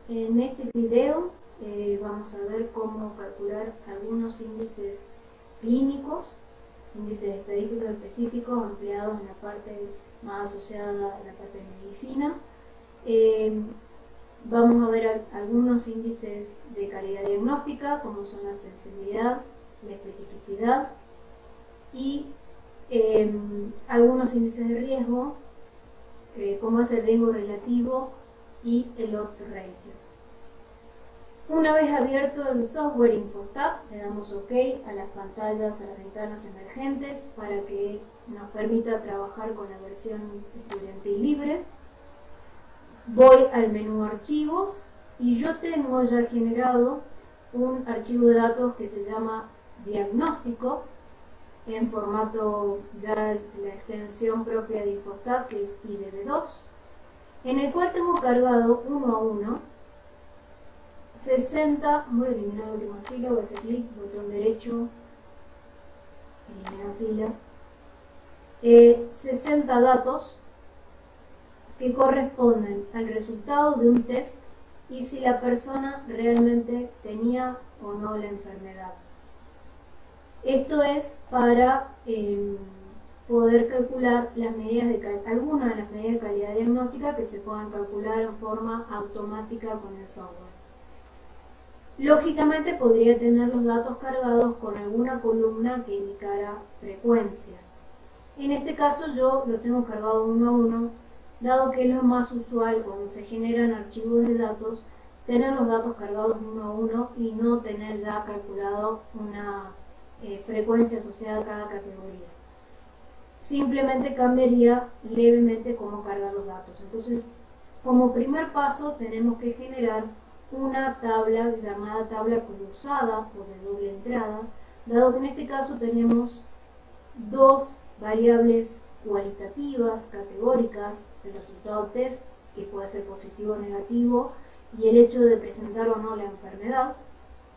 En este video vamos a ver cómo calcular algunos índices clínicos, índices estadísticos específicos empleados en la parte más asociada a la parte de medicina. Vamos a ver algunos índices de calidad diagnóstica, como son la sensibilidad, la especificidad y algunos índices de riesgo, como es el riesgo relativo y el odds ratio. Una vez abierto el software Infostat, le damos OK a las pantallas, a las ventanas emergentes para que nos permita trabajar con la versión estudiantil libre. Voy al menú Archivos y yo tengo ya generado un archivo de datos que se llama Diagnóstico, en formato ya la extensión propia de Infostat, que es IDB2, en el cual tengo cargado uno a uno 60, voy a eliminar la última fila, voy a hacer clic, botón derecho, eliminar fila, 60 datos que corresponden al resultado de un test y si la persona realmente tenía o no la enfermedad. Esto es para poder calcular las medidas algunas de las medidas de calidad diagnóstica que se puedan calcular en forma automática con el software. Lógicamente podría tener los datos cargados con alguna columna que indicara frecuencia. En este caso yo lo tengo cargado uno a uno, dado que es lo más usual cuando se generan archivos de datos, tener los datos cargados uno a uno y no tener ya calculado una frecuencia asociada a cada categoría. Simplemente cambiaría levemente cómo cargar los datos. Entonces, como primer paso tenemos que generar una tabla llamada tabla cruzada o de doble entrada, dado que en este caso tenemos dos variables cualitativas, categóricas, el resultado test, que puede ser positivo o negativo, y el hecho de presentar o no la enfermedad,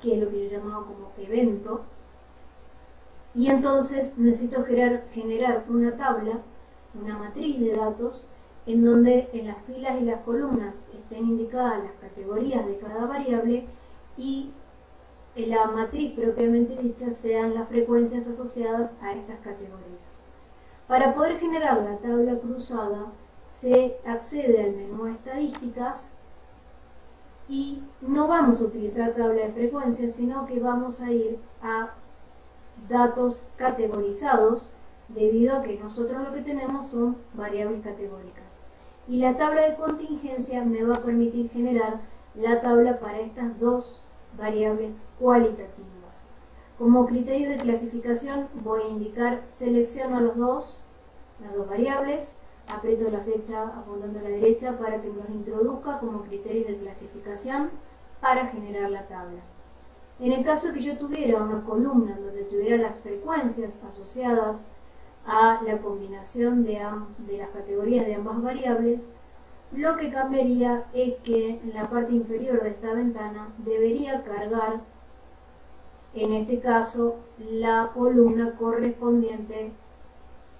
que es lo que yo llamaba como evento. Y entonces necesito generar una tabla, una matriz de datos, en donde en las filas y las columnas estén indicadas las categorías de cada variable y en la matriz propiamente dicha sean las frecuencias asociadas a estas categorías. Para poder generar la tabla cruzada se accede al menú Estadísticas y no vamos a utilizar tabla de frecuencias, sino que vamos a ir a datos categorizados, debido a que nosotros lo que tenemos son variables categóricas. Y la tabla de contingencia me va a permitir generar la tabla para estas dos variables cualitativas. Como criterio de clasificación voy a indicar, selecciono las dos variables, aprieto la flecha apuntando a la derecha para que me los introduzca como criterio de clasificación para generar la tabla. En el caso de que yo tuviera una columna donde tuviera las frecuencias asociadas a la combinación de las categorías de ambas variables, lo que cambiaría es que en la parte inferior de esta ventana debería cargar, en este caso, la columna correspondiente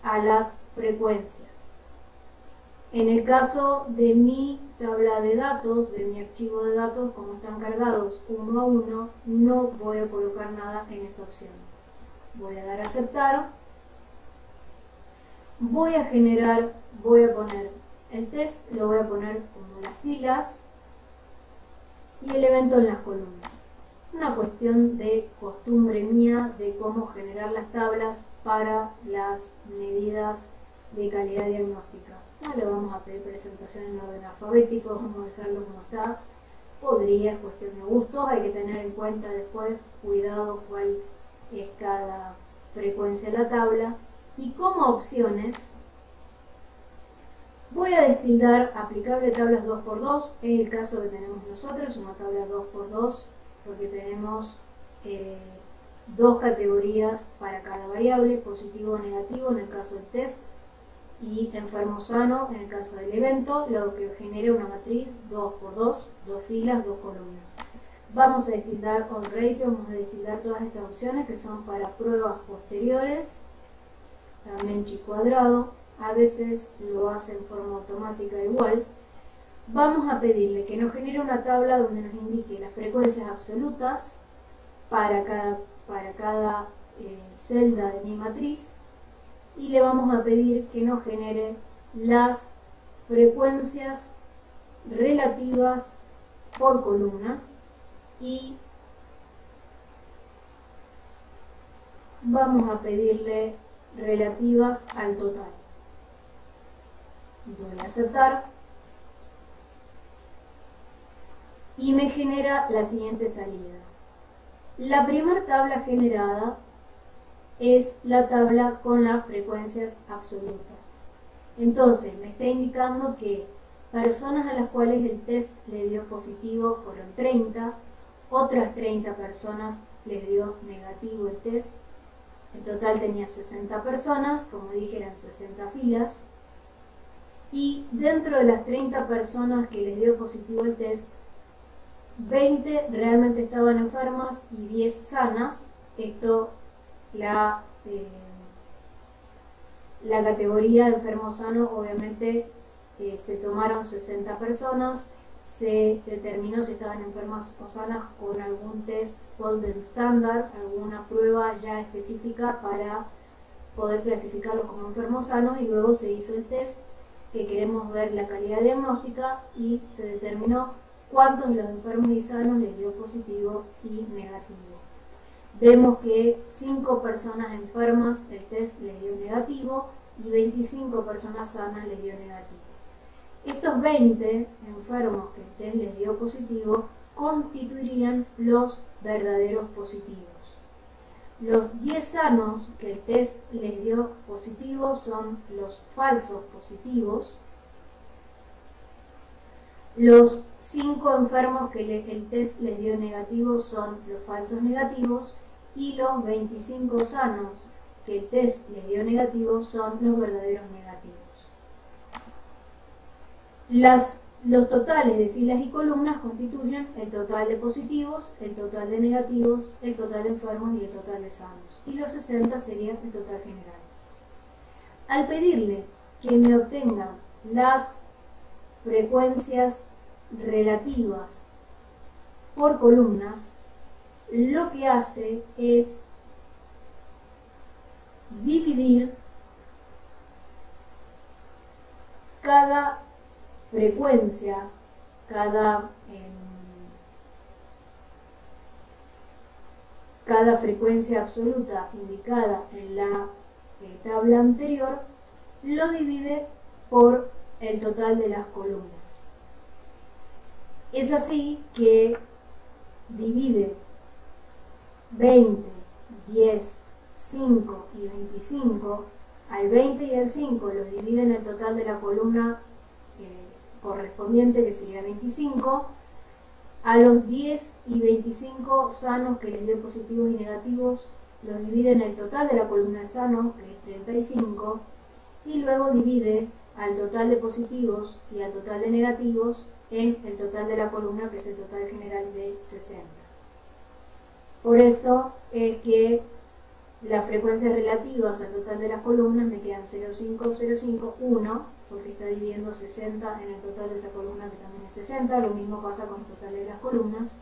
a las frecuencias. En el caso de mi tabla de datos, de mi archivo de datos, como están cargados uno a uno, no voy a colocar nada en esa opción. Voy a dar a aceptar. Voy a poner el test, lo voy a poner como las filas y el evento en las columnas. Una cuestión de costumbre mía de cómo generar las tablas para las medidas de calidad diagnóstica. No le vamos a pedir presentación en orden alfabético, vamos a dejarlo como está. Es cuestión de gustos, hay que tener en cuenta después, cuidado cuál es cada frecuencia de la tabla. Y como opciones voy a destildar aplicable tablas 2x2, es el caso que tenemos nosotros, una tabla 2x2, porque tenemos dos categorías para cada variable, positivo o negativo en el caso del test y enfermo sano en el caso del evento, lo que genera una matriz 2x2, dos filas, dos columnas. Vamos a destildar on ratio, vamos a destildar todas estas opciones que son para pruebas posteriores, también chi cuadrado, a veces lo hace en forma automática igual. vamos a pedirle que nos genere una tabla donde nos indique las frecuencias absolutas para cada celda de mi matriz, y le vamos a pedir que nos genere las frecuencias relativas por columna, y vamos a pedirle relativas al total. Doy a aceptar y me genera la siguiente salida. La primera tabla generada es la tabla con las frecuencias absolutas. Entonces me está indicando que personas a las cuales el test le dio positivo fueron 30, otras 30 personas les dio negativo el test. En total tenía 60 personas, como dije eran 60 filas, y dentro de las 30 personas que les dio positivo el test, 20 realmente estaban enfermas y 10 sanas. Esto, la categoría de enfermo sano, obviamente se tomaron 60 personas, se determinó si estaban enfermas o sanas con algún test Golden Standard, alguna prueba ya específica para poder clasificarlos como enfermos sanos, y luego se hizo el test que queremos ver la calidad diagnóstica y se determinó cuántos de los enfermos y sanos les dio positivo y negativo. Vemos que 5 personas enfermas el test les dio negativo y 25 personas sanas les dio negativo. Estos 20 enfermos que el test les dio positivo constituirían los verdaderos positivos. Los 10 sanos que el test les dio positivo son los falsos positivos. Los 5 enfermos que el test les dio negativo son los falsos negativos, y los 25 sanos que el test les dio negativo son los verdaderos negativos. Los totales de filas y columnas constituyen el total de positivos, el total de negativos, el total de enfermos y el total de sanos. Y los 60 serían el total general. Al pedirle que me obtenga las frecuencias relativas por columnas, lo que hace es dividir cada frecuencia, cada frecuencia absoluta indicada en la tabla anterior, lo divide por el total de las columnas. Es así que divide 20, 10, 5 y 25. Al 20 y al 5 los divide en el total de la columna correspondiente, que sería 25. A los 10 y 25 sanos que les dio positivos y negativos los divide en el total de la columna de sanos, que es 35, y luego divide al total de positivos y al total de negativos en el total de la columna, que es el total general de 60. Por eso es que las frecuencias relativas al total de las columnas me quedan 0,5, 0,5, 1, porque está dividiendo 60 en el total de esa columna, que también es 60. Lo mismo pasa con el total de las columnas.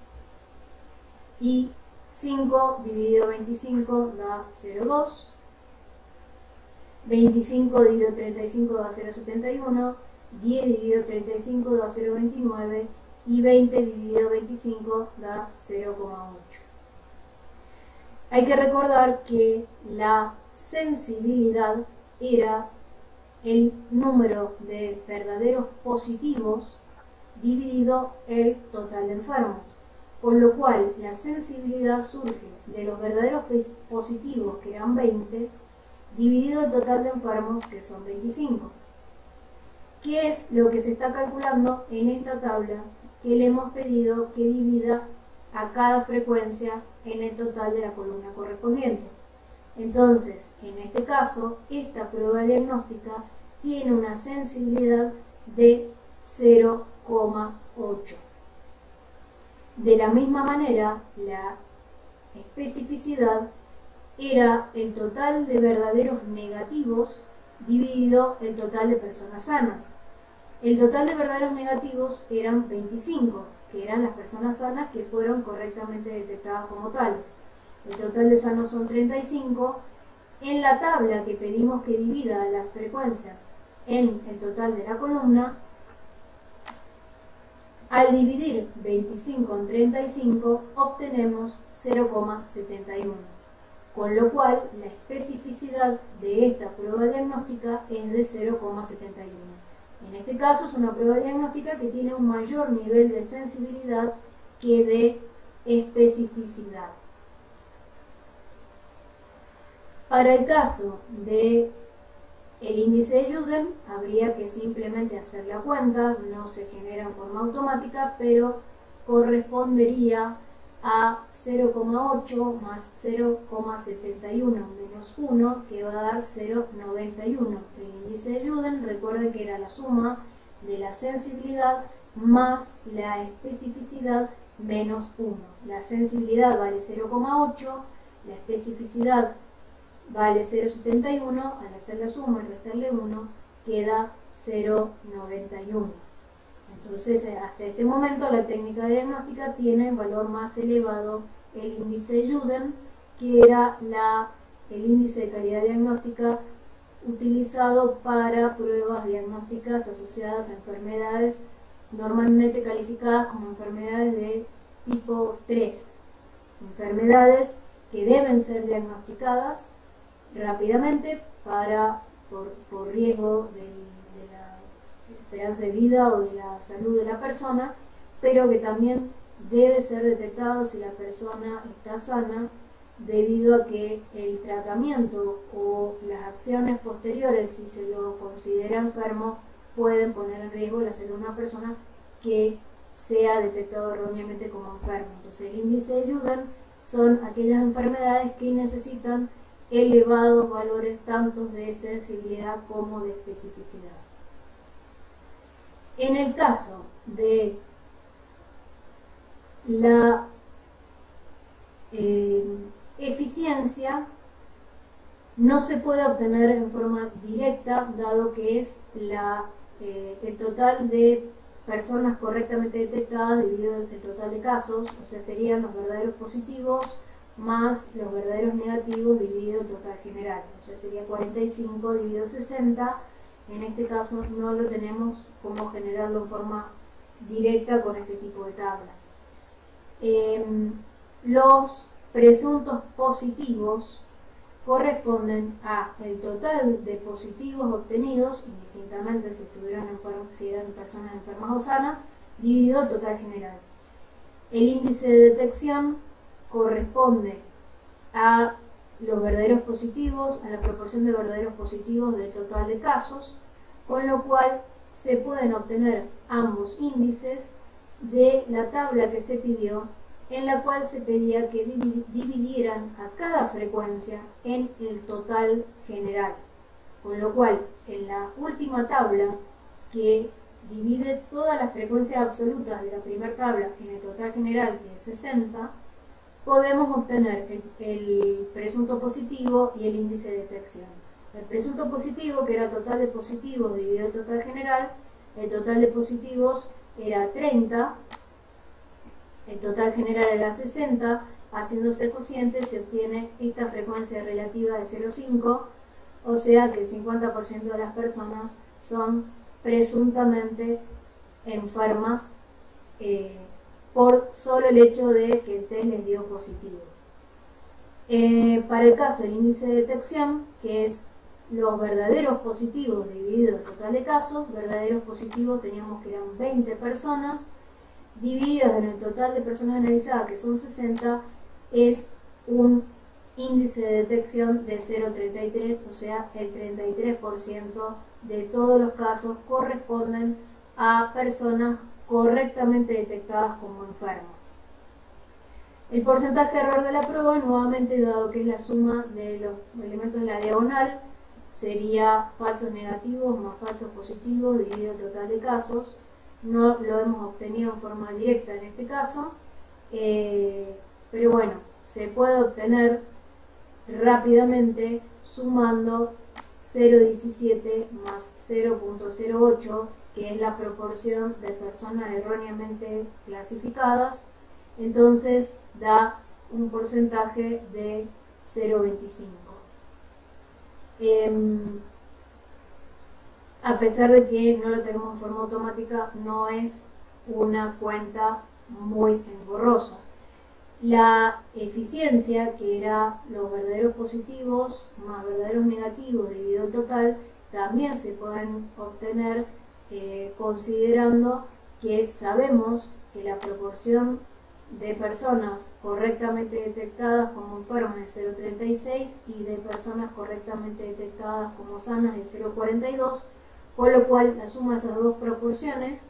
Y 5 dividido 25 da 0,2. 25 dividido 35 da 0,71. 10 dividido 35 da 0,29. Y 20 dividido 25 da 0,8. Hay que recordar que la sensibilidad era el número de verdaderos positivos dividido el total de enfermos, por lo cual la sensibilidad surge de los verdaderos positivos, que eran 20, dividido el total de enfermos, que son 25. ¿Qué es lo que se está calculando en esta tabla que le hemos pedido que divida a cada frecuencia en el total de la columna correspondiente? Entonces, en este caso, esta prueba diagnóstica tiene una sensibilidad de 0,8. De la misma manera, la especificidad era el total de verdaderos negativos dividido el total de personas sanas. El total de verdaderos negativos eran 25, que eran las personas sanas que fueron correctamente detectadas como tales. El total de sanos son 35. En la tabla que pedimos que divida las frecuencias en el total de la columna, al dividir 25 en 35 obtenemos 0,71, con lo cual la especificidad de esta prueba diagnóstica es de 0,71. En este caso es una prueba diagnóstica que tiene un mayor nivel de sensibilidad que de especificidad. Para el caso de el índice de Juden, habría que simplemente hacer la cuenta, no se genera en forma automática, pero correspondería a 0,8 más 0,71 menos 1, que va a dar 0,91. El índice de Juden, recuerden que era la suma de la sensibilidad más la especificidad menos 1. La sensibilidad vale 0,8, la especificidad vale 0,71, al hacer la suma y restarle 1, queda 0,91. Entonces, hasta este momento, la técnica diagnóstica tiene valor más elevado el índice de Juden, que era el índice de calidad diagnóstica utilizado para pruebas diagnósticas asociadas a enfermedades normalmente calificadas como enfermedades de tipo 3, enfermedades que deben ser diagnosticadas rápidamente por riesgo de la esperanza de vida o de la salud de la persona, pero que también debe ser detectado si la persona está sana, debido a que el tratamiento o las acciones posteriores, si se lo considera enfermo, pueden poner en riesgo la salud de una persona que sea detectado erróneamente como enfermo. Entonces, el índice de Juden son aquellas enfermedades que necesitan elevados valores tanto de sensibilidad como de especificidad. En el caso de la eficiencia, no se puede obtener en forma directa, dado que es el total de personas correctamente detectadas dividido el total de casos, o sea, serían los verdaderos positivos más los verdaderos negativos dividido el total general, o sea, sería 45 dividido 60. En este caso no lo tenemos como generarlo en forma directa con este tipo de tablas. Los presuntos positivos corresponden a el total de positivos obtenidos, indistintamente si eran personas enfermas o sanas, dividido el total general. El índice de detección corresponde a los verdaderos positivos, a la proporción de verdaderos positivos del total de casos, con lo cual se pueden obtener ambos índices de la tabla que se pidió, en la cual se pedía que dividieran a cada frecuencia en el total general, con lo cual en la última tabla, que divide todas las frecuencias absolutas de la primera tabla en el total general, que es 60, podemos obtener el presunto positivo y el índice de detección. El presunto positivo, que era el total de positivos dividido el total general, el total de positivos era 30, el total general era 60, haciéndose cociente se obtiene esta frecuencia relativa de 0,5, o sea que el 50% de las personas son presuntamente enfermas por solo el hecho de que el test les dio positivo. Para el caso del índice de detección, que es los verdaderos positivos dividido el total de casos, verdaderos positivos teníamos que eran 20 personas, divididos en el total de personas analizadas, que son 60, es un índice de detección de 0,33, o sea, el 33% de todos los casos corresponden a personas correctamente detectadas como enfermas. El porcentaje de error de la prueba, nuevamente, dado que es la suma de los elementos de la diagonal, sería falsos negativos más falsos positivos dividido el total de casos. No lo hemos obtenido en forma directa en este caso, pero bueno, se puede obtener rápidamente sumando 0,17 más 0,08 que es la proporción de personas erróneamente clasificadas, entonces da un porcentaje de 0,25. A pesar de que no lo tenemos en forma automática, no es una cuenta muy engorrosa. La eficiencia, que era los verdaderos positivos más verdaderos negativos dividido el total, también se pueden obtener considerando que sabemos que la proporción de personas correctamente detectadas como enfermas es 0,36 y de personas correctamente detectadas como sanas es 0,42, con lo cual la suma de esas dos proporciones,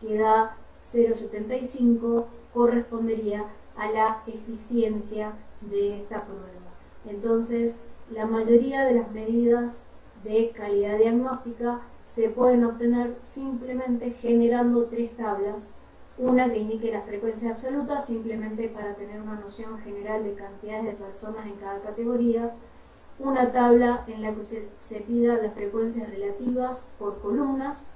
que da 0,75, correspondería a la eficiencia de esta prueba. Entonces, la mayoría de las medidas de calidad diagnóstica se pueden obtener simplemente generando tres tablas. Una que indique la frecuencia absoluta, simplemente para tener una noción general de cantidades de personas en cada categoría. Una tabla en la que se pida las frecuencias relativas por columnas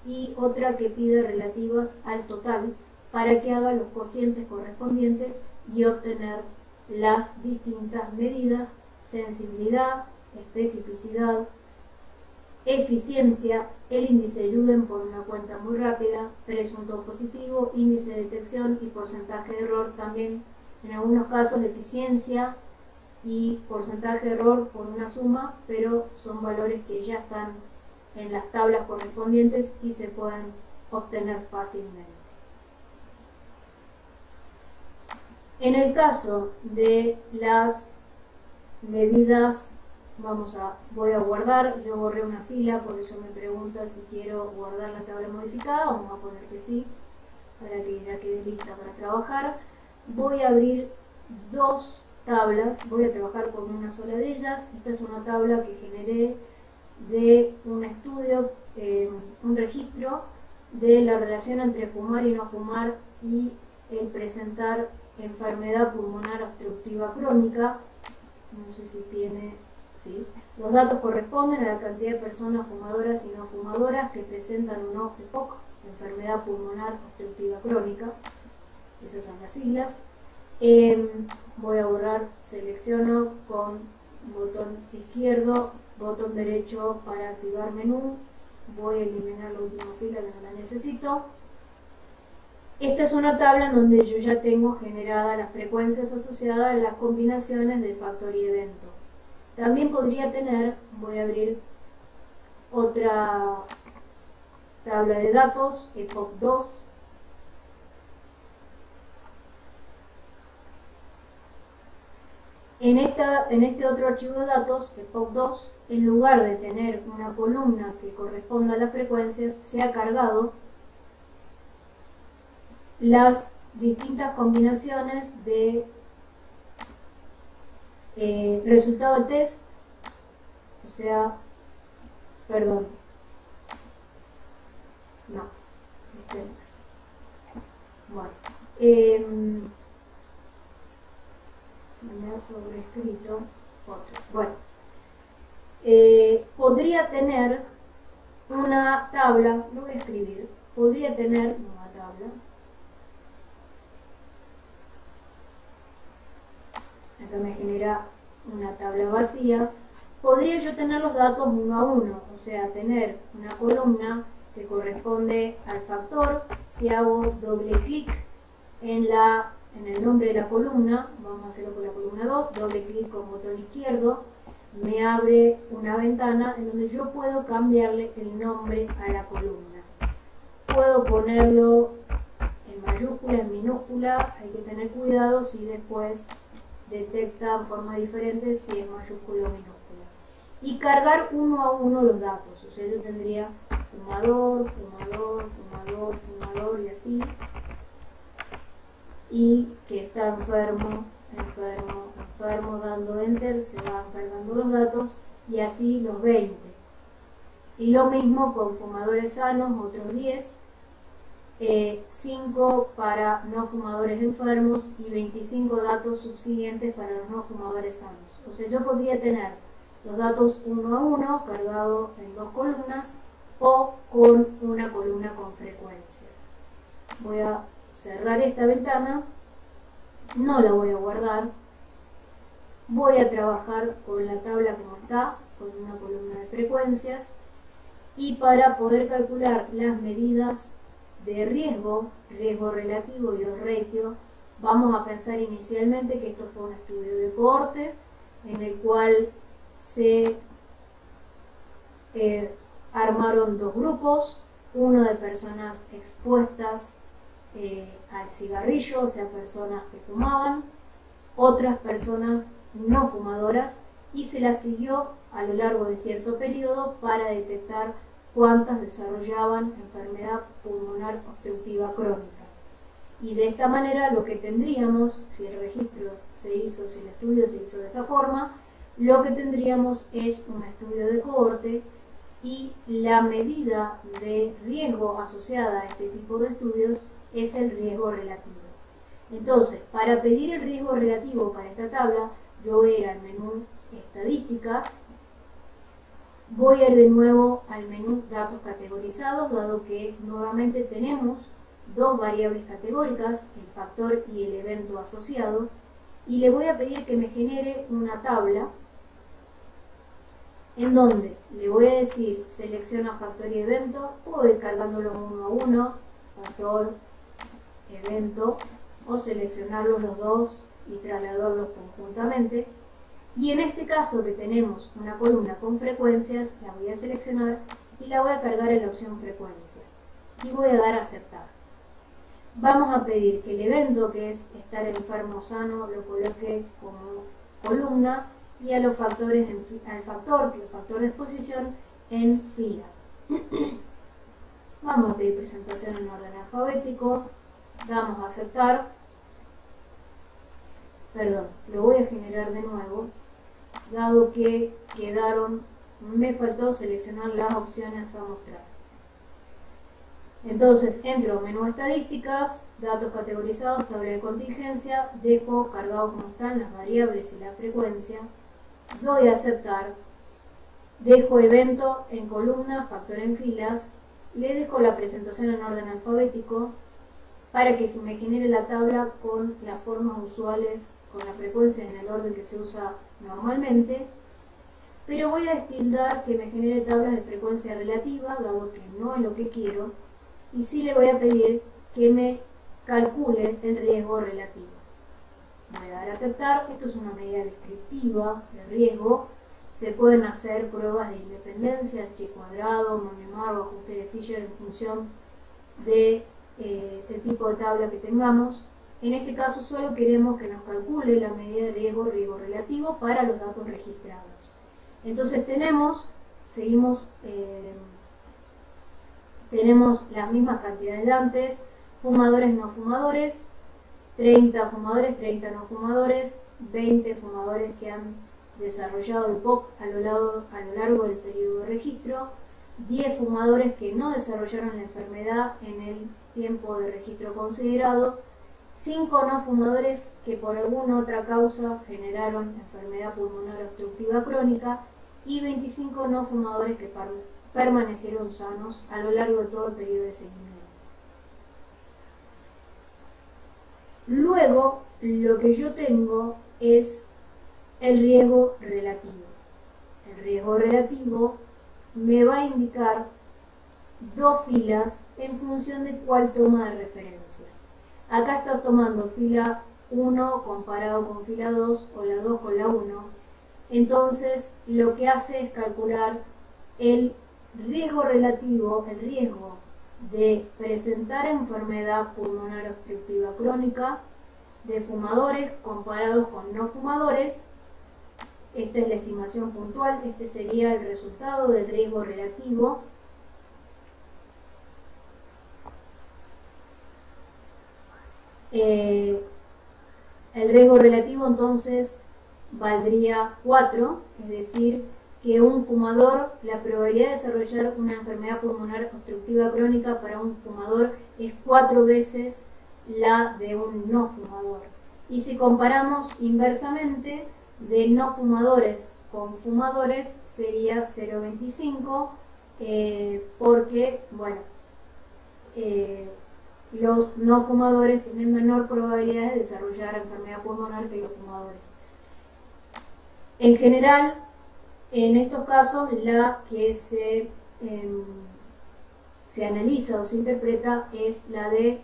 y otra que pida relativas al total para que haga los cocientes correspondientes y obtener las distintas medidas: sensibilidad, especificidad, eficiencia, el índice de Juden por una cuenta muy rápida, presunto positivo, índice de detección y porcentaje de error. También en algunos casos eficiencia y porcentaje de error por una suma, pero son valores que ya están en las tablas correspondientes y se pueden obtener fácilmente. En el caso de las medidas, voy a guardar, yo borré una fila, por eso me pregunta si quiero guardar la tabla modificada. Vamos a poner que sí, para que ya quede lista para trabajar. Voy a abrir dos tablas, voy a trabajar con una sola de ellas. Esta es una tabla que generé de un estudio, un registro de la relación entre fumar y no fumar y el presentar enfermedad pulmonar obstructiva crónica. No sé si tiene... Sí. Los datos corresponden a la cantidad de personas fumadoras y no fumadoras que presentan o no EPOC, enfermedad pulmonar obstructiva crónica. Esas son las siglas. Voy a borrar, selecciono con botón izquierdo, botón derecho para activar menú. Voy a eliminar la última fila que no la necesito. Esta es una tabla en donde yo ya tengo generada las frecuencias asociadas a las combinaciones de factor y evento. También podría tener, voy a abrir otra tabla de datos, EPOC 2. En este otro archivo de datos, EPOC 2, en lugar de tener una columna que corresponda a las frecuencias, se ha cargado las distintas combinaciones de resultado del test, o sea, perdón, no, este no es. Bueno, me ha sobrescrito otro. Bueno, podría tener una tabla, lo voy a escribir, podría tener una tabla. Acá me genera una tabla vacía. Podría yo tener los datos uno a uno, o sea, tener una columna que corresponde al factor. Si hago doble clic en el nombre de la columna, vamos a hacerlo con la columna 2, doble clic con botón izquierdo, me abre una ventana en donde yo puedo cambiarle el nombre a la columna. Puedo ponerlo en mayúscula, en minúscula, hay que tener cuidado si después detecta en forma diferente si es mayúscula o minúscula. Y cargar uno a uno los datos, o sea, yo tendría fumador, fumador, fumador, fumador y así. Y que está enfermo, enfermo, enfermo, dando enter, se van cargando los datos y así los 20. Y lo mismo con fumadores sanos, otros 10. 5 para no fumadores enfermos y 25 datos subsiguientes para los no fumadores sanos. O sea, yo podría tener los datos uno a uno cargados en dos columnas o con una columna con frecuencias. Voy a cerrar esta ventana, no la voy a guardar, voy a trabajar con la tabla como está, con una columna de frecuencias, y para poder calcular las medidas de riesgo relativo y los ratios, vamos a pensar inicialmente que esto fue un estudio de cohorte en el cual se armaron dos grupos, uno de personas expuestas al cigarrillo, o sea, personas que fumaban, otras personas no fumadoras, y se las siguió a lo largo de cierto periodo para detectar cuántas desarrollaban enfermedad pulmonar obstructiva crónica. Y de esta manera lo que tendríamos, si el registro se hizo, si el estudio se hizo de esa forma, lo que tendríamos es un estudio de cohorte y la medida de riesgo asociada a este tipo de estudios es el riesgo relativo. Entonces, para pedir el riesgo relativo para esta tabla, yo voy a ir al menú Estadísticas, voy a ir de nuevo al menú Datos categorizados, dado que nuevamente tenemos dos variables categóricas, el factor y el evento asociado, y le voy a pedir que me genere una tabla en donde le voy a decir selecciona factor y evento, puedo ir cargándolo uno a uno, factor, evento, o seleccionarlos los dos y trasladarlos conjuntamente. Y en este caso que tenemos una columna con frecuencias, la voy a seleccionar y la voy a cargar en la opción frecuencia. Y voy a dar a aceptar. Vamos a pedir que el evento, que es estar enfermo sano, lo coloque como columna y a los factores, al factor, que es el factor de exposición, en fila. Vamos a pedir presentación en orden alfabético, damos a aceptar, perdón, lo voy a generar de nuevo, dado que me faltó seleccionar las opciones a mostrar. Entonces entro menú estadísticas, datos categorizados, tabla de contingencia, dejo cargado como están las variables y la frecuencia, doy a aceptar, dejo evento en columna, factor en filas, le dejo la presentación en orden alfabético para que me genere la tabla con las formas usuales, con la frecuencia en el orden que se usa normalmente, pero voy a destildar que me genere tablas de frecuencia relativa, dado que no es lo que quiero, y sí le voy a pedir que me calcule el riesgo relativo. Voy a dar a aceptar, esto es una medida descriptiva de riesgo, se pueden hacer pruebas de independencia, H cuadrado, Monemar o ajuste de Fisher en función de el tipo de tabla que tengamos. En este caso solo queremos que nos calcule la medida de riesgo relativo para los datos registrados. Entonces tenemos las mismas cantidades de antes, fumadores no fumadores, 30 fumadores, 30 no fumadores, 20 fumadores que han desarrollado el POC a lo largo del periodo de registro, 10 fumadores que no desarrollaron la enfermedad en el tiempo de registro considerado, 5 no fumadores que por alguna otra causa generaron enfermedad pulmonar obstructiva crónica y 25 no fumadores que permanecieron sanos a lo largo de todo el periodo de seguimiento. Luego, lo que yo tengo es el riesgo relativo. El riesgo relativo me va a indicar dos filas en función de cuál toma de referencia. Acá está tomando fila 1 comparado con fila 2 o la 2 con la 1. Entonces, lo que hace es calcular el riesgo relativo, el riesgo de presentar enfermedad pulmonar obstructiva crónica de fumadores comparados con no fumadores. Esta es la estimación puntual, este sería el resultado del riesgo relativo. El riesgo relativo entonces valdría 4, es decir, que un fumador, la probabilidad de desarrollar una enfermedad pulmonar obstructiva crónica para un fumador es 4 veces la de un no fumador. Y si comparamos inversamente, de no fumadores con fumadores sería 0,25 porque, bueno, los no fumadores tienen menor probabilidad de desarrollar enfermedad pulmonar que los fumadores. En general, en estos casos, la que se analiza o se interpreta es la de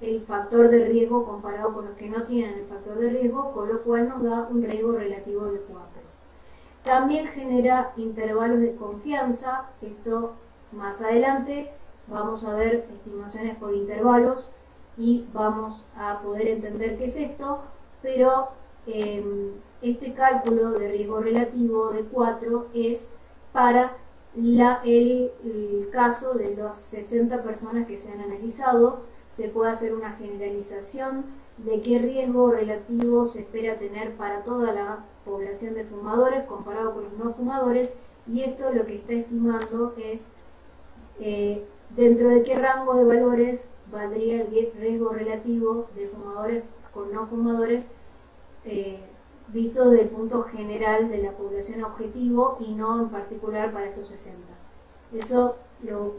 el factor de riesgo comparado con los que no tienen el factor de riesgo, con lo cual nos da un riesgo relativo de 4. También genera intervalos de confianza. Esto más adelante vamos a ver estimaciones por intervalos y vamos a poder entender qué es esto, pero este cálculo de riesgo relativo de 4 es para el caso de las 60 personas que se han analizado. Se puede hacer una generalización de qué riesgo relativo se espera tener para toda la población de fumadores comparado con los no fumadores, y esto lo que está estimando es dentro de qué rango de valores valdría el riesgo relativo de fumadores con no fumadores, visto desde el punto general de la población objetivo y no en particular para estos 60. Eso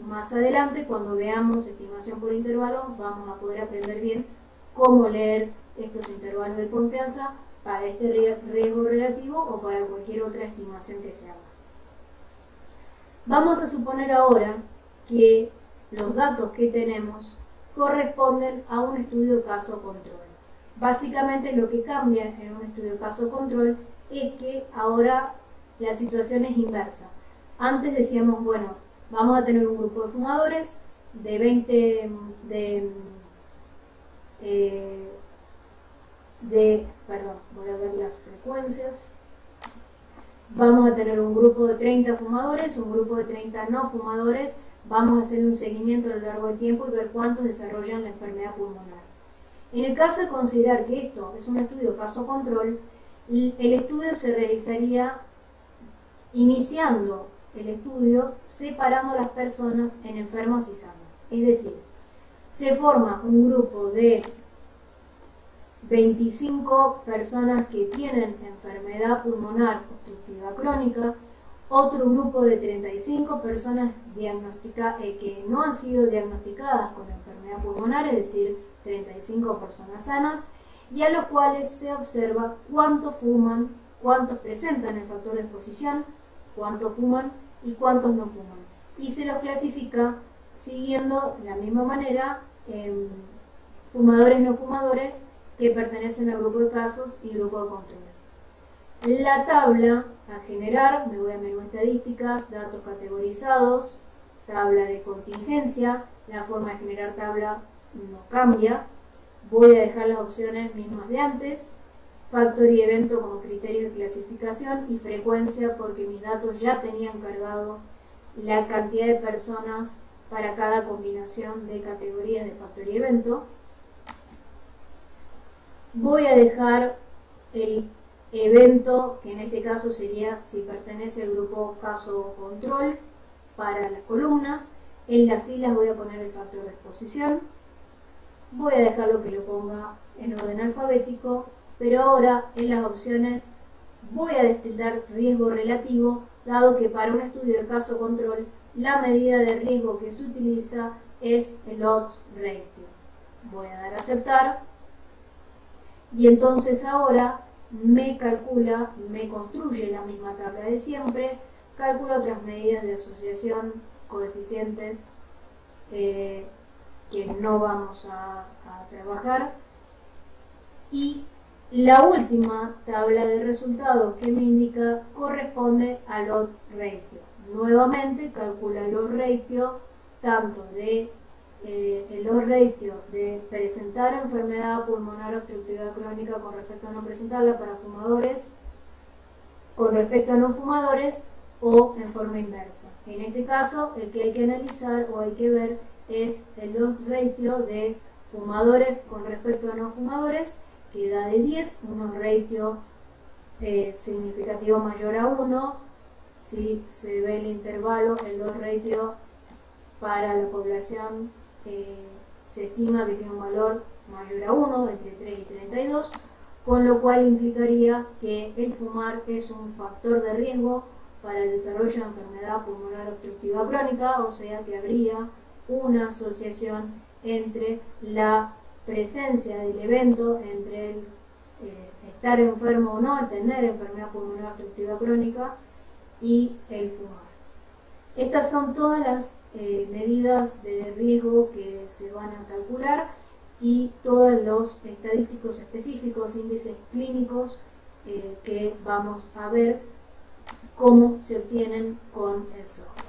más adelante, cuando veamos estimación por intervalo, vamos a poder aprender bien cómo leer estos intervalos de confianza para este riesgo relativo o para cualquier otra estimación que se haga. Vamos a suponer ahora que los datos que tenemos corresponden a un estudio caso-control. Básicamente lo que cambia en un estudio caso-control es que ahora la situación es inversa. Antes decíamos, bueno, vamos a tener un grupo de fumadores de 20, voy a ver las frecuencias. Vamos a tener un grupo de 30 fumadores, un grupo de 30 no fumadores. Vamos a hacer un seguimiento a lo largo del tiempo y ver cuántos desarrollan la enfermedad pulmonar. En el caso de considerar que esto es un estudio caso-control, el estudio se realizaría iniciando el estudio separando a las personas en enfermas y sanas. Es decir, se forma un grupo de 25 personas que tienen enfermedad pulmonar obstructiva crónica, otro grupo de 35 personas que no han sido diagnosticadas con enfermedad pulmonar, es decir, 35 personas sanas, y a los cuales se observa cuántos fuman, cuántos presentan el factor de exposición, cuántos fuman y cuántos no fuman. Y se los clasifica siguiendo la misma manera fumadores, no fumadores, que pertenecen al grupo de casos y grupo de control. La tabla a generar, me voy a menú estadísticas, datos categorizados, tabla de contingencia. La forma de generar tabla no cambia. Voy a dejar las opciones mismas de antes. Factor y evento como criterio de clasificación y frecuencia porque mis datos ya tenían cargado la cantidad de personas para cada combinación de categorías de factor y evento. Voy a dejar el evento, que en este caso sería si pertenece al grupo caso control, para las columnas. En las filas voy a poner el factor de exposición. Voy a dejarlo que lo ponga en orden alfabético, pero ahora en las opciones voy a destildar riesgo relativo, dado que para un estudio de caso control la medida de riesgo que se utiliza es el odds ratio. Voy a dar a aceptar y entonces ahora me construye la misma tabla de siempre, calcula otras medidas de asociación, coeficientes que no vamos a trabajar, y la última tabla de resultados que me indica corresponde al odds ratio. Nuevamente calcula el odds ratio tanto de el odds ratio de presentar enfermedad pulmonar obstructiva crónica con respecto a no presentarla para fumadores, con respecto a no fumadores o en forma inversa. En este caso, el que hay que analizar o hay que ver es el odds ratio de fumadores con respecto a no fumadores, que da de 10, un odds ratio significativo mayor a 1. Si se ve el intervalo, el odds ratio para la población se estima que tiene un valor mayor a 1, entre 3 y 32, con lo cual implicaría que el fumar es un factor de riesgo para el desarrollo de enfermedad pulmonar obstructiva crónica, o sea que habría una asociación entre la presencia del evento, entre el estar enfermo o no, tener enfermedad pulmonar obstructiva crónica y el fumar. Estas son todas las medidas de riesgo que se van a calcular y todos los estadísticos específicos, índices clínicos que vamos a ver cómo se obtienen con el software.